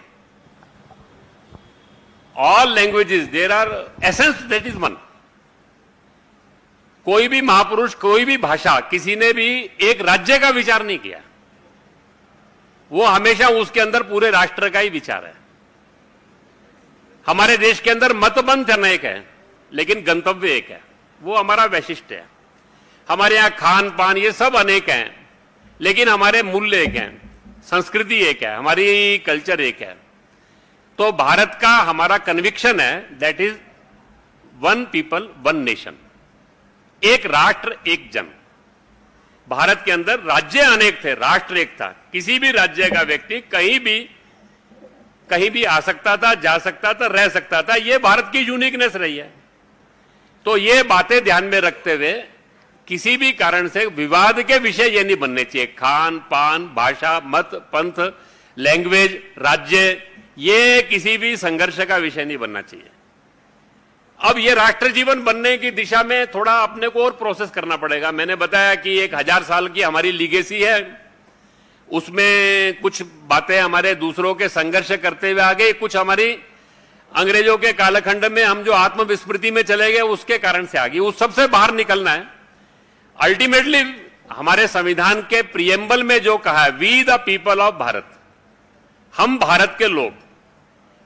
All languages there are essence that is one. कोई भी महापुरुष, कोई भी भाषा, किसी ने भी एक राज्य का विचार नहीं किया। वो हमेशा उसके अंदर पूरे राष्ट्र का ही विचार है। हमारे देश के अंदर मतपंथ अनेक है, लेकिन गंतव्य एक है, वो हमारा वैशिष्ट्य है। हमारे यहां खान पान ये सब अनेक हैं, लेकिन हमारे मूल्य एक हैं, संस्कृति एक है, हमारी कल्चर एक है। तो भारत का हमारा कन्विक्शन है that is one people one nation, एक राष्ट्र एक जन। भारत के अंदर राज्य अनेक थे, राष्ट्र एक था। किसी भी राज्य का व्यक्ति कहीं भी आ सकता था, जा सकता था, रह सकता था। यह भारत की यूनिकनेस रही है। तो ये बातें ध्यान में रखते हुए किसी भी कारण से विवाद के विषय ये नहीं बनने चाहिए। खान पान, भाषा, मत पंथ, लैंग्वेज, राज्य, ये किसी भी संघर्ष का विषय नहीं बनना चाहिए। अब ये राष्ट्र जीवन बनने की दिशा में थोड़ा अपने को और प्रोसेस करना पड़ेगा। मैंने बताया कि 1000 साल की हमारी लीगेसी है, उसमें कुछ बातें हमारे दूसरों के संघर्ष करते हुए आ गई, कुछ हमारी अंग्रेजों के कालखंड में हम जो आत्मविस्मृति में चले गए उसके कारण से आ गई। उस सबसे बाहर निकलना है। अल्टीमेटली हमारे संविधान के प्रियम्बल में जो कहा है, we the people of Bharat, हम भारत के लोग,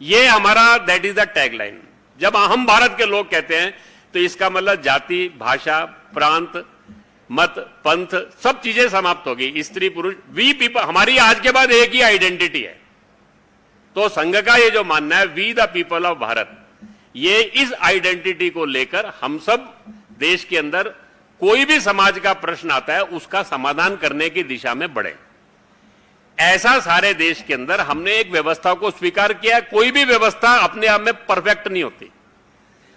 ये हमारा दैट इज द टैगलाइन। जब हम भारत के लोग कहते हैं तो इसका मतलब जाति, भाषा, प्रांत, मत, पंथ, सब चीजें समाप्त होगी। स्त्री पुरुष, वी पीपल, हमारी आज के बाद एक ही आइडेंटिटी है। तो संघ का ये जो मानना है we the people of Bharat, ये इस आइडेंटिटी को लेकर हम सब देश के अंदर कोई भी समाज का प्रश्न आता है उसका समाधान करने की दिशा में बढ़े। ऐसा सारे देश के अंदर हमने एक व्यवस्था को स्वीकार किया। कोई भी व्यवस्था अपने आप में परफेक्ट नहीं होती,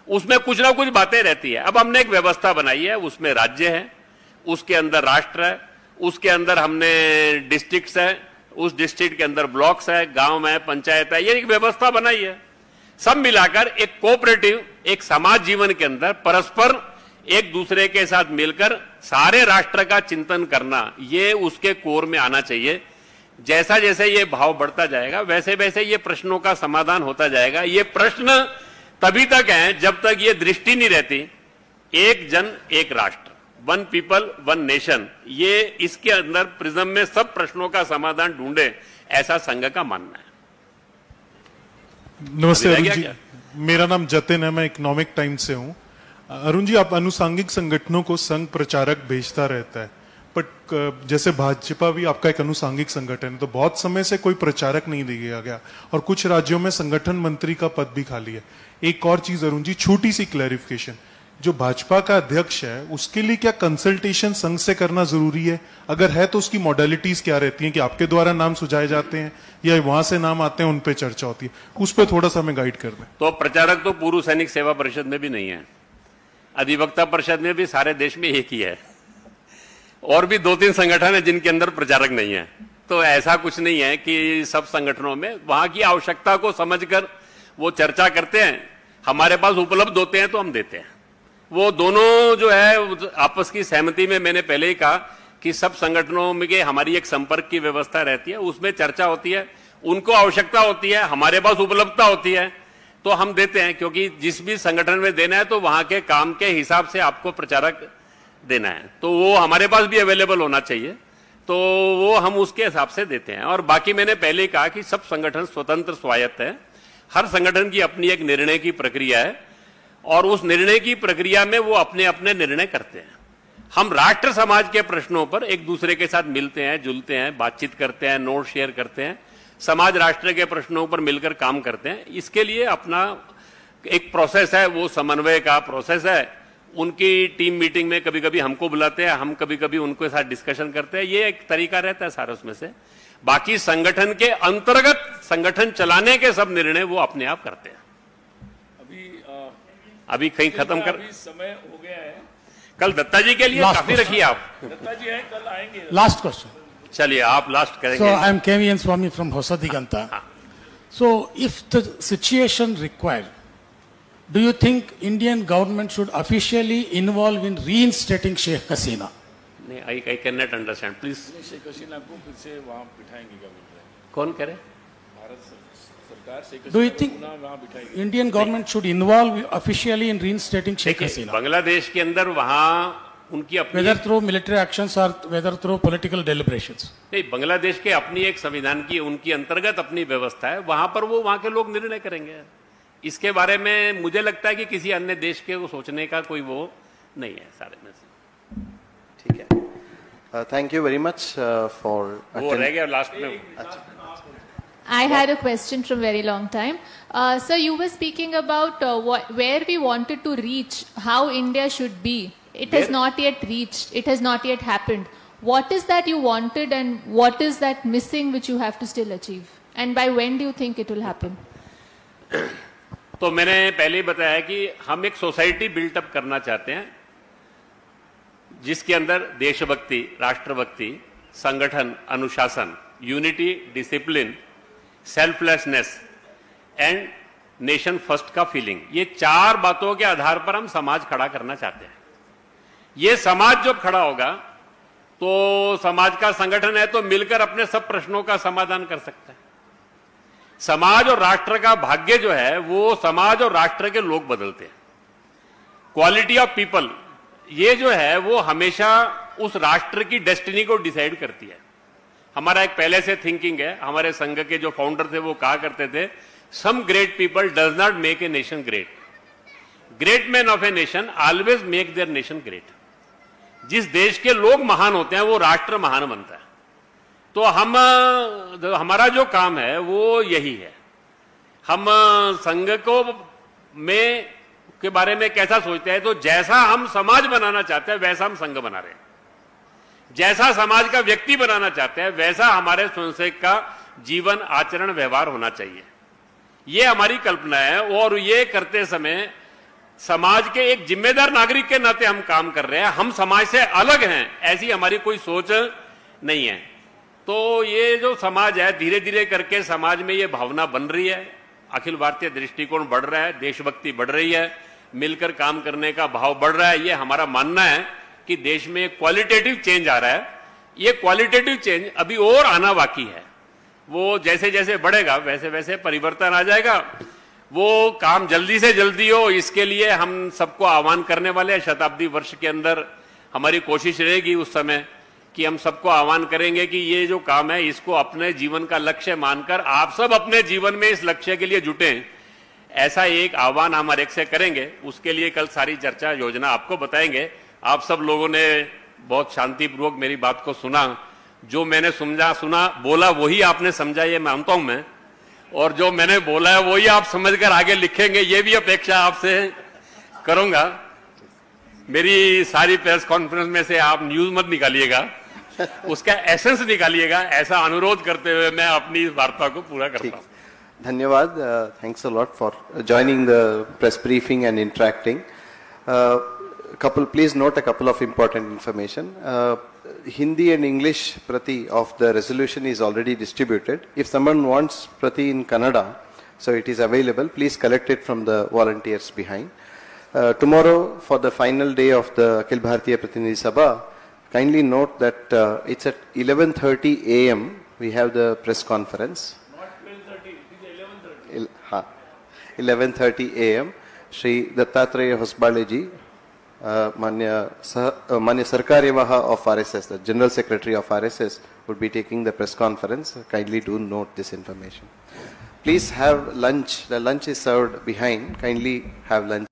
उसमें कुछ ना कुछ बातें रहती है। अब हमने एक व्यवस्था बनाई है, उसमें राज्य है, उसके अंदर राष्ट्र है, उसके अंदर हमने डिस्ट्रिक्ट्स है, उस डिस्ट्रिक्ट के अंदर ब्लॉक्स है, गांव में पंचायत है, ये एक व्यवस्था बनाई है। सब मिलाकर एक कोऑपरेटिव, एक समाज जीवन के अंदर परस्पर एक दूसरे के साथ मिलकर सारे राष्ट्र का चिंतन करना, ये उसके कोर में आना चाहिए। जैसा जैसे ये भाव बढ़ता जाएगा वैसे वैसे ये प्रश्नों का समाधान होता जाएगा। ये प्रश्न तभी तक हैं जब तक ये दृष्टि नहीं रहती, एक जन एक राष्ट्र, वन पीपल वन नेशन, ये इसके अंदर प्रिज्म में सब प्रश्नों का समाधान ढूंढे, ऐसा संघ का मानना है। नमस्ते अरुण जी, मेरा नाम जतिन है, मैं इकोनॉमिक टाइम्स से हूं। अरुण जी, आप अनुसांगिक संगठनों को संघ प्रचारक भेजता रहता है, बट जैसे भाजपा भी आपका एक अनुसांगिक संगठन है, तो बहुत समय से कोई प्रचारक नहीं दिया गया और कुछ राज्यों में संगठन मंत्री का पद भी खाली है। एक और चीज अरुण जी, छोटी सी क्लैरिफिकेशन, जो भाजपा का अध्यक्ष है उसके लिए क्या कंसल्टेशन संघ से करना जरूरी है? अगर है तो उसकी मॉडलिटीज क्या रहती हैं कि आपके द्वारा नाम सुझाए जाते हैं या वहां से नाम आते हैं, उन पे चर्चा होती है? उस पर थोड़ा सा हमें गाइड कर दें। तो प्रचारक तो पूर्व सैनिक सेवा परिषद में भी नहीं है, अधिवक्ता परिषद में भी सारे देश में एक ही है, और भी 2-3 संगठन है जिनके अंदर प्रचारक नहीं है। तो ऐसा कुछ नहीं है कि सब संगठनों में, वहां की आवश्यकता को समझकर वो चर्चा करते हैं, हमारे पास उपलब्ध होते हैं तो हम देते हैं। वो दोनों जो है आपस की सहमति में, मैंने पहले ही कहा कि सब संगठनों में के हमारी एक संपर्क की व्यवस्था रहती है, उसमें चर्चा होती है, उनको आवश्यकता होती है, हमारे पास उपलब्धता होती है तो हम देते हैं, क्योंकि जिस भी संगठन में देना है तो वहां के काम के हिसाब से आपको प्रचारक देना है, तो वो हमारे पास भी अवेलेबल होना चाहिए, तो वो हम उसके हिसाब से देते हैं। और बाकी मैंने पहले ही कहा कि सब संगठन स्वतंत्र स्वायत्त है, हर संगठन की अपनी एक निर्णय की प्रक्रिया है और उस निर्णय की प्रक्रिया में वो अपने अपने निर्णय करते हैं। हम राष्ट्र समाज के प्रश्नों पर एक दूसरे के साथ मिलते हैं, जुलते हैं, बातचीत करते हैं, नोट शेयर करते हैं, समाज राष्ट्र के प्रश्नों पर मिलकर काम करते हैं। इसके लिए अपना एक प्रोसेस है, वो समन्वय का प्रोसेस है। उनकी टीम मीटिंग में कभी कभी हमको बुलाते हैं, हम कभी कभी उनके साथ डिस्कशन करते हैं, ये एक तरीका रहता है सारा उसमें से। बाकी संगठन के अंतर्गत संगठन चलाने के सब निर्णय वो अपने आप करते हैं। अभी कहीं खत्म कर, समय हो गया है। कल दत्ता जी के लिए काफी रखिए आप। दत्ता जी हैं, कल आएंगे। Last question. चलिए आप लास्ट करेंगे। So I am KVN Swami from Hosadiganta. So if the situation required, do you think Indian government should officially involve in reinstating Sheikh Hasina? नहीं, I cannot understand. Please. Sheikh Hasina को फिर से वहाँ बिठाएंगे क्या बोल रहे हैं? कौन करे? भारत सरकार Sheikh Do you Hasina think को पुनः वहाँ बिठाएगी? Indian government should involve officially in reinstating Sheikh देखिए, Hasina? बांग्लादेश के अंदर वहाँ उनकी अपनी, Whether through military actions or whether through political deliberations? नहीं, बांग्लादेश के अपनी एक संविधान की, उनकी अंतर्गत अपनी व्यवस्था है, वहां पर वो वहां के लोग निर्णय करेंगे। इसके बारे में मुझे लगता है कि किसी अन्य देश के सोचने का कोई वो नहीं है सारे में से। ठीक है, thank you very much for, वो रह गया लास्ट में। I had a question from very long time. Sir, you were speaking about where we wanted to reach, how India should be. It has not yet reached. It has not yet happened. What is that you wanted and what is that missing which you have to still achieve? And by when do you think it will happen? तो मैंने पहले ही बताया कि हम एक society built up करना चाहते हैं जिसके अंदर देशभक्ति, राष्ट्रभक्ति, संगठन, अनुशासन, unity, discipline, selflessness and nation first का फीलिंग, ये 4 बातों के आधार पर हम समाज खड़ा करना चाहते हैं। ये समाज जब खड़ा होगा तो समाज का संगठन है तो मिलकर अपने सब प्रश्नों का समाधान कर सकता है। समाज और राष्ट्र का भाग्य जो है वो समाज और राष्ट्र के लोग बदलते हैं। क्वालिटी ऑफ पीपल ये जो है वो हमेशा उस राष्ट्र की डेस्टिनी को डिसाइड करती है। हमारा एक पहले से थिंकिंग है, हमारे संघ के जो फाउंडर थे वो कहा करते थे, some great people does not make a nation great, great man of a nation always make their nation great. जिस देश के लोग महान होते हैं वो राष्ट्र महान बनता है। तो हमारा जो काम है वो यही है। हम संघ को में के बारे में कैसा सोचते हैं, तो जैसा हम समाज बनाना चाहते हैं वैसा हम संघ बना रहे हैं। जैसा समाज का व्यक्ति बनाना चाहते हैं वैसा हमारे स्वयंसेवक का जीवन, आचरण, व्यवहार होना चाहिए। ये हमारी कल्पना है और ये करते समय समाज के एक जिम्मेदार नागरिक के नाते हम काम कर रहे हैं। हम समाज से अलग हैं ऐसी हमारी कोई सोच नहीं है। तो ये जो समाज है, धीरे धीरे करके समाज में ये भावना बन रही है, अखिल भारतीय दृष्टिकोण बढ़ रहा है, देशभक्ति बढ़ रही है, मिलकर काम करने का भाव बढ़ रहा है। ये हमारा मानना है कि देश में क्वालिटेटिव चेंज आ रहा है। ये क्वालिटेटिव चेंज अभी और आना बाकी है, वो जैसे जैसे बढ़ेगा वैसे वैसे परिवर्तन आ जाएगा। वो काम जल्दी से जल्दी हो, इसके लिए हम सबको आह्वान करने वाले हैं। शताब्दी वर्ष के अंदर हमारी कोशिश रहेगी उस समय कि हम सबको आह्वान करेंगे कि ये जो काम है इसको अपने जीवन का लक्ष्य मानकर आप सब अपने जीवन में इस लक्ष्य के लिए जुटें। ऐसा एक आह्वान हम हर एक से करेंगे। उसके लिए कल सारी चर्चा योजना आपको बताएंगे। आप सब लोगों ने बहुत शांतिपूर्वक मेरी बात को सुना। जो मैंने सुना बोला वही आपने समझा, ये मानता हूं मैं, और जो मैंने बोला है वही आप समझकर आगे लिखेंगे, ये भी अपेक्षा आपसे करूंगा। मेरी सारी प्रेस कॉन्फ्रेंस में से आप न्यूज मत निकालिएगा, उसका एसेंस निकालिएगा, ऐसा अनुरोध करते हुए मैं अपनी वार्ता को पूरा करता हूं। धन्यवाद. Thanks a lot for joining the press briefing and interacting. Please note a couple of important information. Hindi and English prati of the resolution is already distributed. If someone wants prati in Kannada, so it is available. Please collect it from the volunteers behind. Tomorrow, for the final day of the Akhil Bharatiya Pratinidhi Sabha, kindly note that it's at 11:30 a.m. we have the press conference. 11:30 a.m. Shri Dattatreya Hosbale ji, Manya Sarkar Vivaha of RSS, the General Secretary of RSS, would be taking the press conference. Kindly do note this information. Please have lunch. The lunch is served behind. Kindly have lunch.